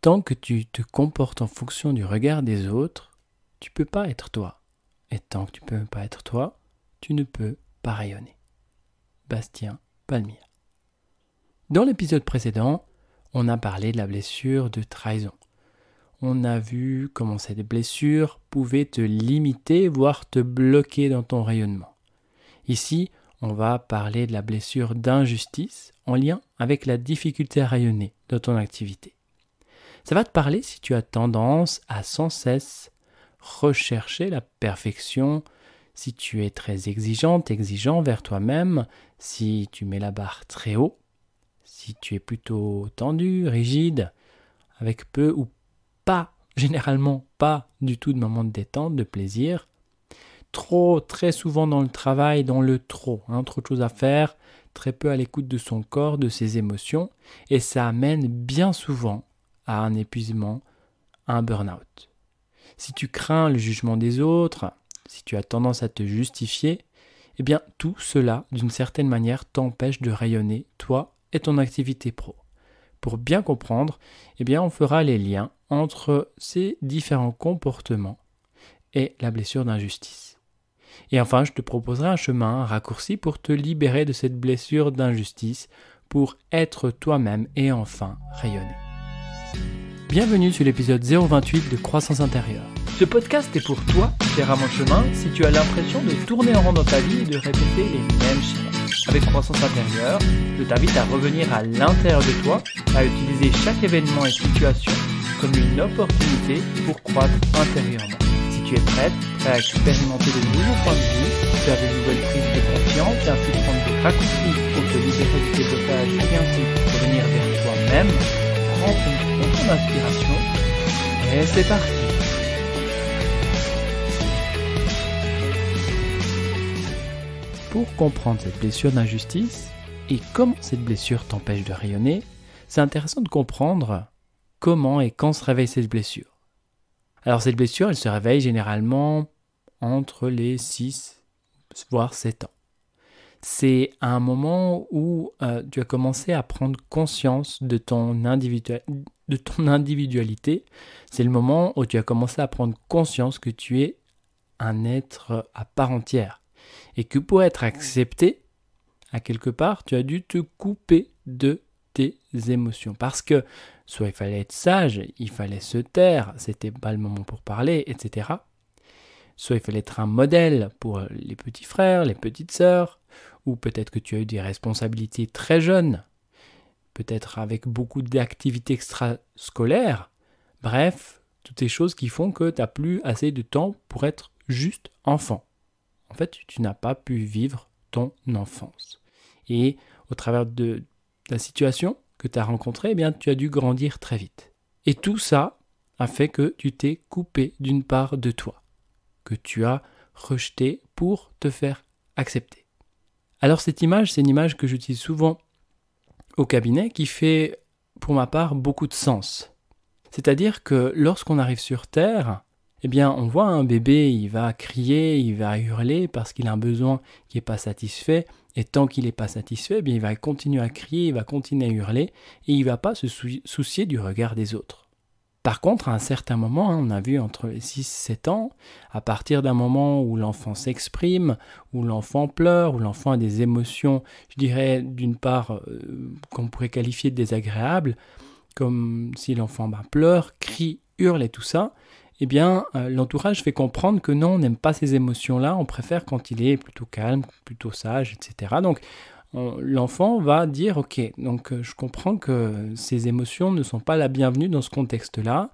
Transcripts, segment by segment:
tant que tu te comportes en fonction du regard des autres, tu ne peux pas être toi. Et tant que tu ne peux pas être toi, tu ne peux pas rayonner. Bastien Palmire. Dans l'épisode précédent, on a parlé de la blessure de trahison. On a vu comment cette blessure pouvait te limiter, voire te bloquer dans ton rayonnement. Ici, on va parler de la blessure d'injustice en lien avec la difficulté à rayonner dans ton activité. Ça va te parler si tu as tendance à sans cesse rechercher la perfection, si tu es très exigeant vers toi-même, si tu mets la barre très haut, si tu es plutôt tendu, rigide, avec peu ou pas, généralement pas du tout de moments de détente, de plaisir, très souvent dans le travail, dans le trop de choses à faire, très peu à l'écoute de son corps, de ses émotions, et ça amène bien souvent à un épuisement, à un burn-out. Si tu crains le jugement des autres, si tu as tendance à te justifier, eh bien tout cela, d'une certaine manière, t'empêche de rayonner, toi et ton activité pro. Pour bien comprendre, eh bien on fera les liens entre ces différents comportements et la blessure d'injustice. Et enfin, je te proposerai un chemin, un raccourci pour te libérer de cette blessure d'injustice, pour être toi-même et enfin rayonner. Bienvenue sur l'épisode 028 de Croissance intérieure. Ce podcast est pour toi, différemment chemin, si tu as l'impression de tourner en rond dans ta vie et de répéter les mêmes schémas. Avec Croissance intérieure, je t'invite à revenir à l'intérieur de toi, à utiliser chaque événement et situation comme une opportunité pour croître intérieurement. Si tu es prêt à expérimenter de nouveaux points de vue, faire de nouvelles prises de confiance et ainsi prendre des raccourcis pour te libérer de tes blocages et ainsi revenir vers toi-même, prends ton inspiration et c'est parti. Pour comprendre cette blessure d'injustice et comment cette blessure t'empêche de rayonner, c'est intéressant de comprendre comment et quand se réveille cette blessure. Alors cette blessure, elle se réveille généralement entre les 6 voire 7 ans. C'est un moment où tu as commencé à prendre conscience de ton individualité. C'est le moment où tu as commencé à prendre conscience que tu es un être à part entière. Et que pour être accepté, à quelque part, tu as dû te couper de tes émotions. Parce que soit il fallait être sage, il fallait se taire, c'était pas le moment pour parler, etc. Soit il fallait être un modèle pour les petits frères, les petites sœurs, ou peut-être que tu as eu des responsabilités très jeunes, peut-être avec beaucoup d'activités extrascolaires. Bref, toutes ces choses qui font que tu n'as plus assez de temps pour être juste enfant. En fait, tu n'as pas pu vivre ton enfance. Et au travers de la situation que tu as rencontrée, eh bien, tu as dû grandir très vite. Et tout ça a fait que tu t'es coupé d'une part de toi, que tu as rejeté pour te faire accepter. Alors cette image, c'est une image que j'utilise souvent au cabinet qui fait, pour ma part, beaucoup de sens. C'est-à-dire que lorsqu'on arrive sur Terre, eh bien, on voit un bébé, il va crier, il va hurler parce qu'il a un besoin qui n'est pas satisfait. Et tant qu'il n'est pas satisfait, eh bien, il va continuer à crier, il va continuer à hurler et il ne va pas se soucier du regard des autres. Par contre, à un certain moment, on a vu entre les 6 et 7 ans, à partir d'un moment où l'enfant s'exprime, où l'enfant pleure, où l'enfant a des émotions, je dirais d'une part qu'on pourrait qualifier de désagréables, comme si l'enfant pleure, crie, hurle et tout ça, eh bien, l'entourage fait comprendre que non, on n'aime pas ces émotions-là, on préfère quand il est plutôt calme, plutôt sage, etc. Donc, l'enfant va dire, ok, donc je comprends que ces émotions ne sont pas la bienvenue dans ce contexte-là.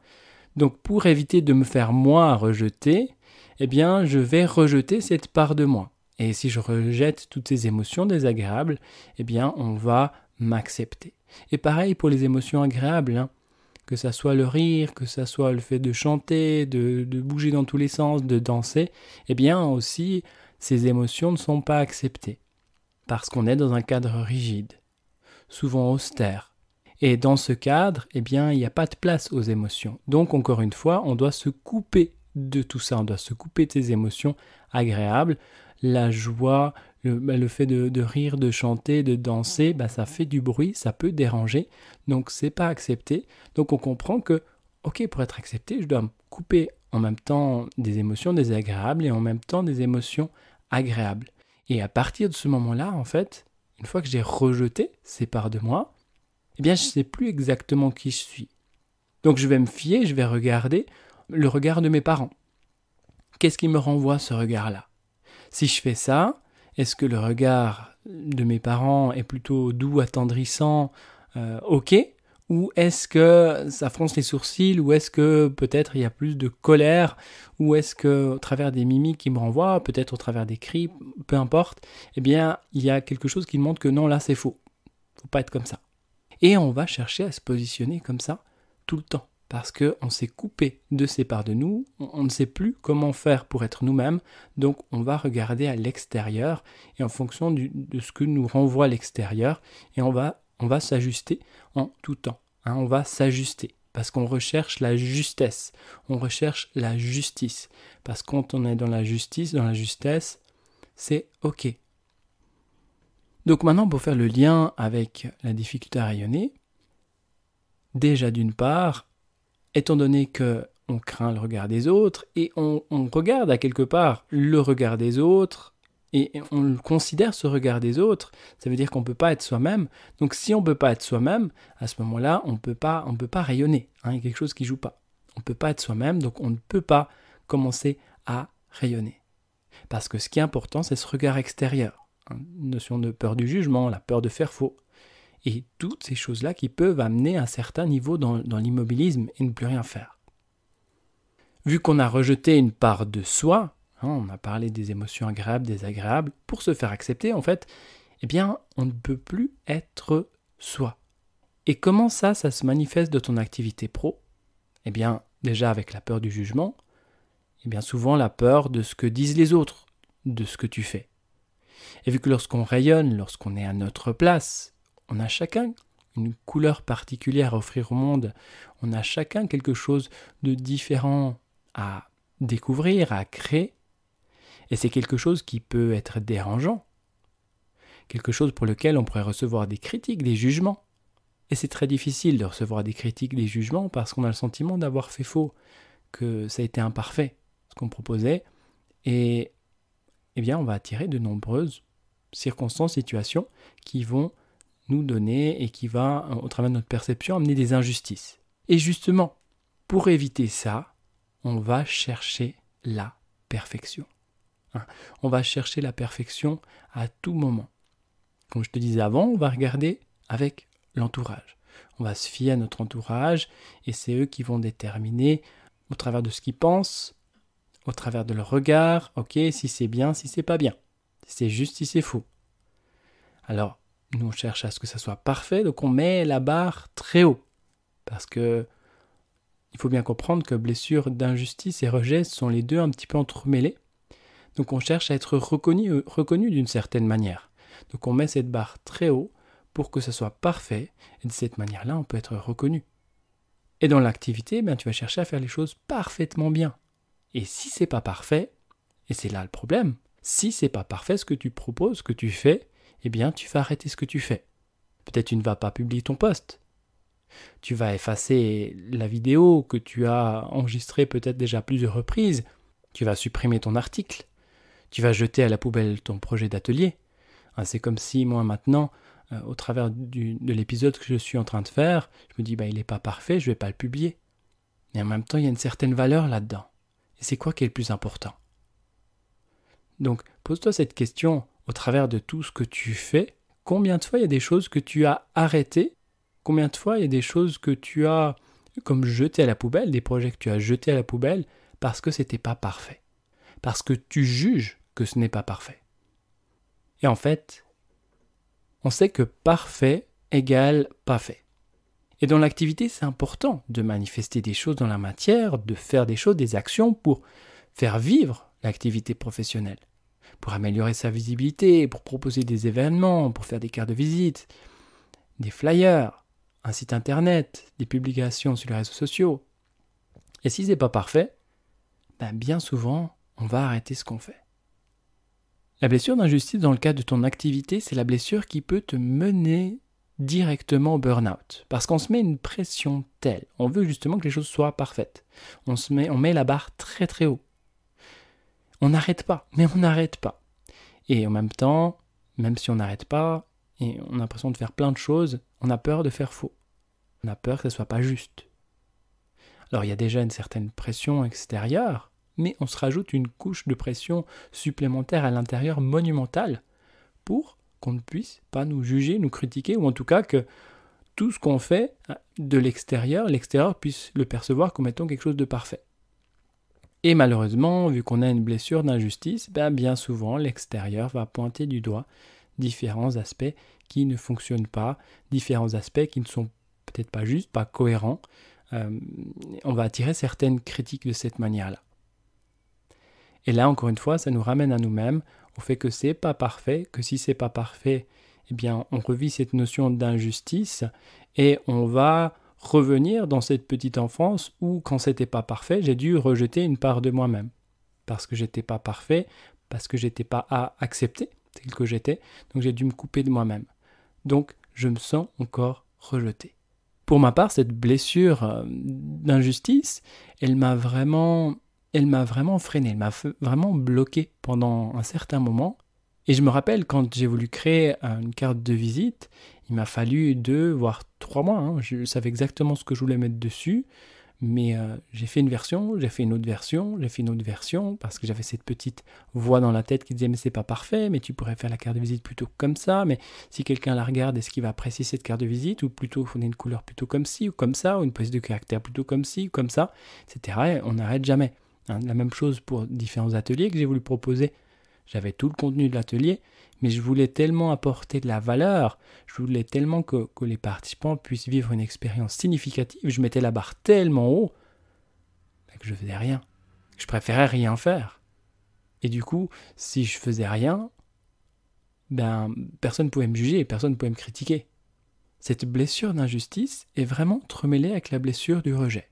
Donc, pour éviter de me faire moi rejeter, eh bien, je vais rejeter cette part de moi. Et si je rejette toutes ces émotions désagréables, eh bien, on va m'accepter. Et pareil pour les émotions agréables, que ça soit le rire, que ça soit le fait de chanter, de bouger dans tous les sens, de danser, eh bien aussi, ces émotions ne sont pas acceptées. Parce qu'on est dans un cadre rigide, souvent austère. Et dans ce cadre, eh bien, il n'y a pas de place aux émotions. Donc, encore une fois, on doit se couper de tout ça. On doit se couper de ces émotions agréables, la joie, Le fait de rire, de chanter, de danser, ça fait du bruit, ça peut déranger, donc c'est pas accepté. Donc on comprend que, ok, pour être accepté, je dois me couper en même temps des émotions désagréables et en même temps des émotions agréables. Et à partir de ce moment-là, en fait, une fois que j'ai rejeté ces parts de moi, je ne sais plus exactement qui je suis. Donc je vais me fier, je vais regarder le regard de mes parents. Qu'est-ce qui me renvoie ce regard-là ? Si je fais ça, est-ce que le regard de mes parents est plutôt doux, attendrissant, ok ? Ou est-ce que ça fronce les sourcils ? Ou est-ce que peut-être il y a plus de colère ? Ou est-ce que au travers des mimiques qui me renvoient, peut-être au travers des cris, peu importe, il y a quelque chose qui montre que non, là c'est faux. Faut pas être comme ça. Et on va chercher à se positionner comme ça tout le temps. Parce qu'on s'est coupé de ces parts de nous, on ne sait plus comment faire pour être nous-mêmes, donc on va regarder à l'extérieur, et en fonction de ce que nous renvoie l'extérieur, et on va s'ajuster en tout temps. On va s'ajuster, parce qu'on recherche la justesse, on recherche la justice, parce que quand on est dans la justice, dans la justesse, c'est ok. Donc maintenant, pour faire le lien avec la difficulté à rayonner, déjà d'une part, étant donné qu'on craint le regard des autres et on regarde à quelque part le regard des autres et on considère ce regard des autres, ça veut dire qu'on ne peut pas être soi-même. Donc si on ne peut pas être soi-même, à ce moment-là, on ne peut pas rayonner. Il y a quelque chose qui ne joue pas. On ne peut pas être soi-même, donc on ne peut pas commencer à rayonner. Parce que ce qui est important, c'est ce regard extérieur. Une notion de peur du jugement, la peur de faire faux. Et toutes ces choses-là qui peuvent amener un certain niveau dans l'immobilisme et ne plus rien faire. Vu qu'on a rejeté une part de soi, on a parlé des émotions agréables, désagréables, pour se faire accepter, en fait, on ne peut plus être soi. Et comment ça se manifeste de ton activité pro ? Déjà avec la peur du jugement, souvent la peur de ce que disent les autres, de ce que tu fais. Et vu que lorsqu'on rayonne, lorsqu'on est à notre place, on a chacun une couleur particulière à offrir au monde. On a chacun quelque chose de différent à découvrir, à créer. Et c'est quelque chose qui peut être dérangeant. Quelque chose pour lequel on pourrait recevoir des critiques, des jugements. Et c'est très difficile de recevoir des critiques, des jugements, parce qu'on a le sentiment d'avoir fait faux, que ça a été imparfait, ce qu'on proposait. Et on va attirer de nombreuses circonstances, situations qui vont nous donner et qui va, au travers de notre perception, amener des injustices. Et justement, pour éviter ça, on va chercher la perfection. On va chercher la perfection à tout moment. Comme je te disais avant, on va regarder avec l'entourage. On va se fier à notre entourage et c'est eux qui vont déterminer, au travers de ce qu'ils pensent, au travers de leur regard, ok, si c'est bien, si c'est pas bien, si c'est juste, si c'est faux. Alors, nous, on cherche à ce que ça soit parfait, donc on met la barre très haut. Parce que il faut bien comprendre que blessure, d'injustice et rejet sont les deux un petit peu entremêlés. Donc on cherche à être reconnu d'une certaine manière. Donc on met cette barre très haut pour que ça soit parfait, et de cette manière-là, on peut être reconnu. Et dans l'activité, tu vas chercher à faire les choses parfaitement bien. Et si c'est pas parfait, et c'est là le problème, si c'est pas parfait ce que tu proposes, ce que tu fais, tu vas arrêter ce que tu fais. Peut-être tu ne vas pas publier ton post. Tu vas effacer la vidéo que tu as enregistrée peut-être déjà plusieurs reprises. Tu vas supprimer ton article. Tu vas jeter à la poubelle ton projet d'atelier. C'est comme si moi maintenant, au travers de l'épisode que je suis en train de faire, je me dis il n'est pas parfait, je ne vais pas le publier. Mais en même temps, il y a une certaine valeur là-dedans. Et c'est quoi qui est le plus important ? Donc, pose-toi cette question au travers de tout ce que tu fais. Combien de fois il y a des choses que tu as arrêtées ? Combien de fois il y a des choses que tu as comme jetées à la poubelle, des projets que tu as jetés à la poubelle parce que c'était pas parfait. Parce que tu juges que ce n'est pas parfait. Et en fait, on sait que parfait égale pas fait. Et dans l'activité, c'est important de manifester des choses dans la matière, de faire des choses, des actions pour faire vivre l'activité professionnelle, pour améliorer sa visibilité, pour proposer des événements, pour faire des cartes de visite, des flyers, un site internet, des publications sur les réseaux sociaux. Et si c'est pas parfait, bien souvent, on va arrêter ce qu'on fait. La blessure d'injustice dans le cadre de ton activité, c'est la blessure qui peut te mener directement au burn-out. Parce qu'on se met une pression telle. On veut justement que les choses soient parfaites. On met la barre très très haut. On n'arrête pas, mais on n'arrête pas. Et en même temps, même si on n'arrête pas, et on a l'impression de faire plein de choses, on a peur de faire faux. On a peur que ça ne soit pas juste. Alors il y a déjà une certaine pression extérieure, mais on se rajoute une couche de pression supplémentaire à l'intérieur monumentale pour qu'on ne puisse pas nous juger, nous critiquer, ou en tout cas que tout ce qu'on fait de l'extérieur puisse le percevoir comme étant quelque chose de parfait. Et malheureusement, vu qu'on a une blessure d'injustice, bien souvent l'extérieur va pointer du doigt différents aspects qui ne fonctionnent pas, différents aspects qui ne sont peut-être pas justes, pas cohérents. On va attirer certaines critiques de cette manière-là. Et là, encore une fois, ça nous ramène à nous-mêmes, au fait que c'est pas parfait, que si c'est pas parfait, eh bien, on revit cette notion d'injustice et on va revenir dans cette petite enfance où, quand c'était pas parfait, j'ai dû rejeter une part de moi-même. Parce que j'étais pas parfait, parce que j'étais pas accepté tel que j'étais, donc j'ai dû me couper de moi-même. Donc, je me sens encore rejeté. Pour ma part, cette blessure d'injustice, elle m'a vraiment freiné, elle m'a vraiment bloqué pendant un certain moment. Et je me rappelle, quand j'ai voulu créer une carte de visite, il m'a fallu 2 voire 3 mois. Je savais exactement ce que je voulais mettre dessus, mais j'ai fait une version, j'ai fait une autre version, j'ai fait une autre version, parce que j'avais cette petite voix dans la tête qui disait « mais c'est pas parfait, mais tu pourrais faire la carte de visite plutôt comme ça, mais si quelqu'un la regarde, est-ce qu'il va apprécier cette carte de visite, ou plutôt il faut une couleur plutôt comme ci, ou comme ça, ou une police de caractère plutôt comme ci, ou comme ça, etc. » Et on n'arrête jamais. La même chose pour différents ateliers que j'ai voulu proposer. J'avais tout le contenu de l'atelier, mais je voulais tellement apporter de la valeur, je voulais tellement que les participants puissent vivre une expérience significative, je mettais la barre tellement haut que je faisais rien. Je préférais rien faire. Et du coup, si je faisais rien, personne ne pouvait me juger, personne ne pouvait me critiquer. Cette blessure d'injustice est vraiment entremêlée avec la blessure du rejet.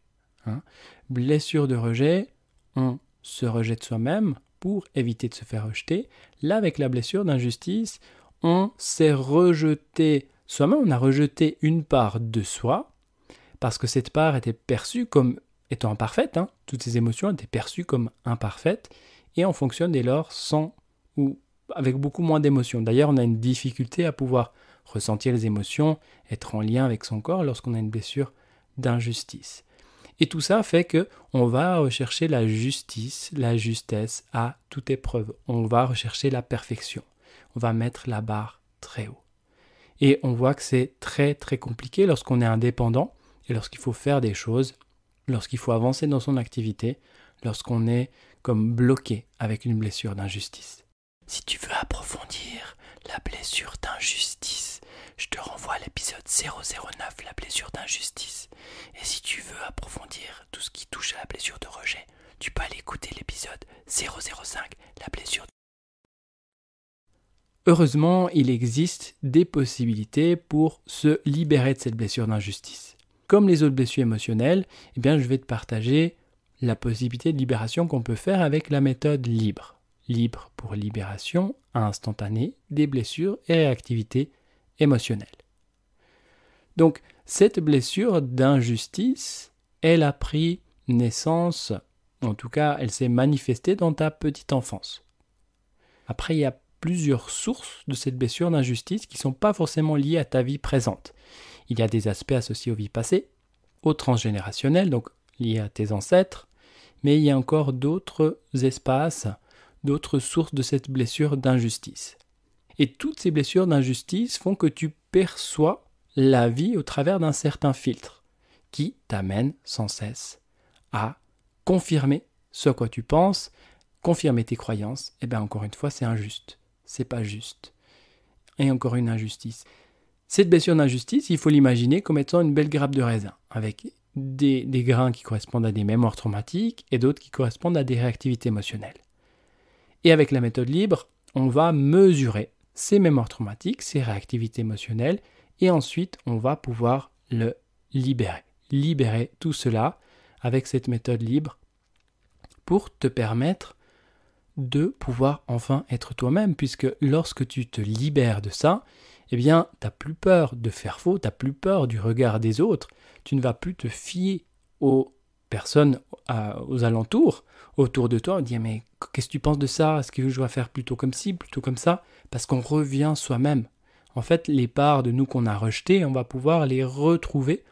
Blessure de rejet, on se rejette soi-même pour éviter de se faire rejeter. Là, avec la blessure d'injustice, on s'est rejeté soi-même, on a rejeté une part de soi, parce que cette part était perçue comme étant imparfaite. Toutes ces émotions étaient perçues comme imparfaites, et on fonctionne dès lors sans ou avec beaucoup moins d'émotions. D'ailleurs, on a une difficulté à pouvoir ressentir les émotions, être en lien avec son corps lorsqu'on a une blessure d'injustice. Et tout ça fait qu'on va rechercher la justice, la justesse à toute épreuve. On va rechercher la perfection. On va mettre la barre très haut. Et on voit que c'est très très compliqué lorsqu'on est indépendant et lorsqu'il faut faire des choses, lorsqu'il faut avancer dans son activité, lorsqu'on est comme bloqué avec une blessure d'injustice. Si tu veux approfondir la blessure d'injustice, je te renvoie à l'épisode 009, la blessure d'injustice. Et si tu veux approfondir tout ce qui touche à la blessure de rejet, tu peux aller écouter l'épisode 005, la blessure. Heureusement, il existe des possibilités pour se libérer de cette blessure d'injustice. Comme les autres blessures émotionnelles, je vais te partager la possibilité de libération qu'on peut faire avec la méthode libre. Libre pour libération instantanée des blessures et réactivités émotionnelles. Donc, cette blessure d'injustice, elle a pris naissance, en tout cas, elle s'est manifestée dans ta petite enfance. Après, il y a plusieurs sources de cette blessure d'injustice qui ne sont pas forcément liées à ta vie présente. Il y a des aspects associés aux vies passées, au transgénérationnel, donc liés à tes ancêtres, mais il y a encore d'autres espaces, d'autres sources de cette blessure d'injustice. Et toutes ces blessures d'injustice font que tu perçois la vie au travers d'un certain filtre qui t'amène sans cesse à confirmer ce à quoi tu penses, confirmer tes croyances. Encore une fois, c'est injuste, c'est pas juste. Et encore une injustice. Cette blessure d'injustice, il faut l'imaginer comme étant une belle grappe de raisin, avec des grains qui correspondent à des mémoires traumatiques et d'autres qui correspondent à des réactivités émotionnelles. Et avec la méthode libre, on va mesurer ces mémoires traumatiques, ces réactivités émotionnelles, et ensuite on va pouvoir le libérer. Libérer tout cela avec cette méthode libre pour te permettre de pouvoir enfin être toi-même, puisque lorsque tu te libères de ça, eh bien, tu n'as plus peur de faire faux, tu n'as plus peur du regard des autres, tu ne vas plus te fier aux personnes aux alentours, autour de toi, on dit mais qu'est-ce que tu penses de ça? Est-ce que je dois faire plutôt comme ci, plutôt comme ça? Parce qu'on revient soi-même. En fait, les parts de nous qu'on a rejetées, on va pouvoir les retrouver,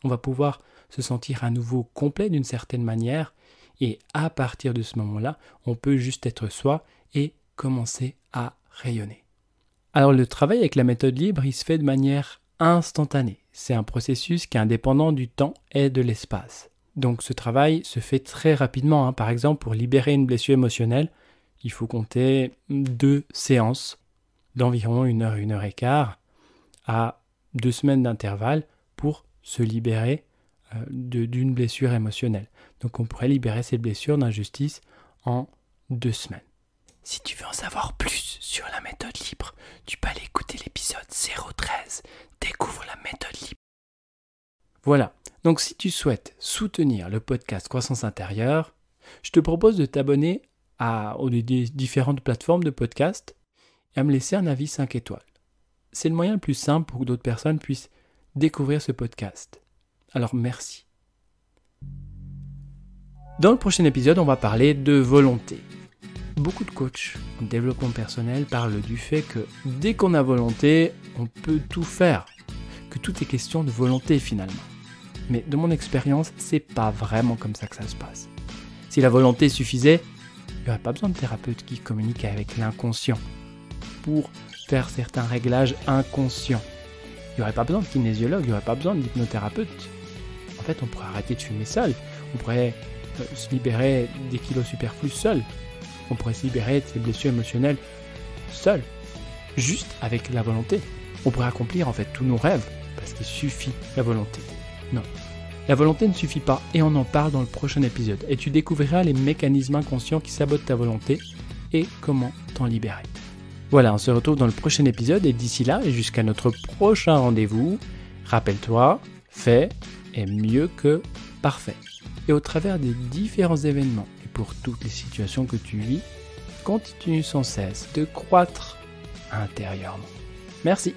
on va pouvoir se sentir à nouveau complet d'une certaine manière, et à partir de ce moment-là, on peut juste être soi et commencer à rayonner. Alors le travail avec la méthode libre, il se fait de manière instantanée. C'est un processus qui est indépendant du temps et de l'espace. Donc ce travail se fait très rapidement. Par exemple, pour libérer une blessure émotionnelle, il faut compter 2 séances d'environ 1 heure, 1 heure et quart à 2 semaines d'intervalle pour se libérer d'une blessure émotionnelle. Donc on pourrait libérer cette blessure d'injustice en 2 semaines. Si tu veux en savoir plus sur la méthode libre, tu peux aller écouter l'épisode 013. Découvre la méthode libre. Voilà, donc si tu souhaites soutenir le podcast Croissance Intérieure, je te propose de t'abonner aux différentes plateformes de podcast et à me laisser un avis 5 étoiles. C'est le moyen le plus simple pour que d'autres personnes puissent découvrir ce podcast. Alors merci. Dans le prochain épisode, on va parler de volonté. Beaucoup de coachs en développement personnel parlent du fait que dès qu'on a volonté, on peut tout faire. Que tout est question de volonté finalement. Mais de mon expérience, c'est pas vraiment comme ça que ça se passe. Si la volonté suffisait, il n'y aurait pas besoin de thérapeutes qui communiquent avec l'inconscient pour faire certains réglages inconscients. Il n'y aurait pas besoin de kinésiologue, il n'y aurait pas besoin d'hypnothérapeute. En fait, on pourrait arrêter de fumer seul, on pourrait se libérer des kilos superflus seul, on pourrait se libérer de ses blessures émotionnelles seul, juste avec la volonté. On pourrait accomplir en fait tous nos rêves, parce qu'il suffit la volonté. Non, la volonté ne suffit pas et on en parle dans le prochain épisode. Et tu découvriras les mécanismes inconscients qui sabotent ta volonté et comment t'en libérer. Voilà, on se retrouve dans le prochain épisode et d'ici là et jusqu'à notre prochain rendez-vous, rappelle-toi, fait est mieux que parfait. Et au travers des différents événements et pour toutes les situations que tu vis, continue sans cesse de croître intérieurement. Merci.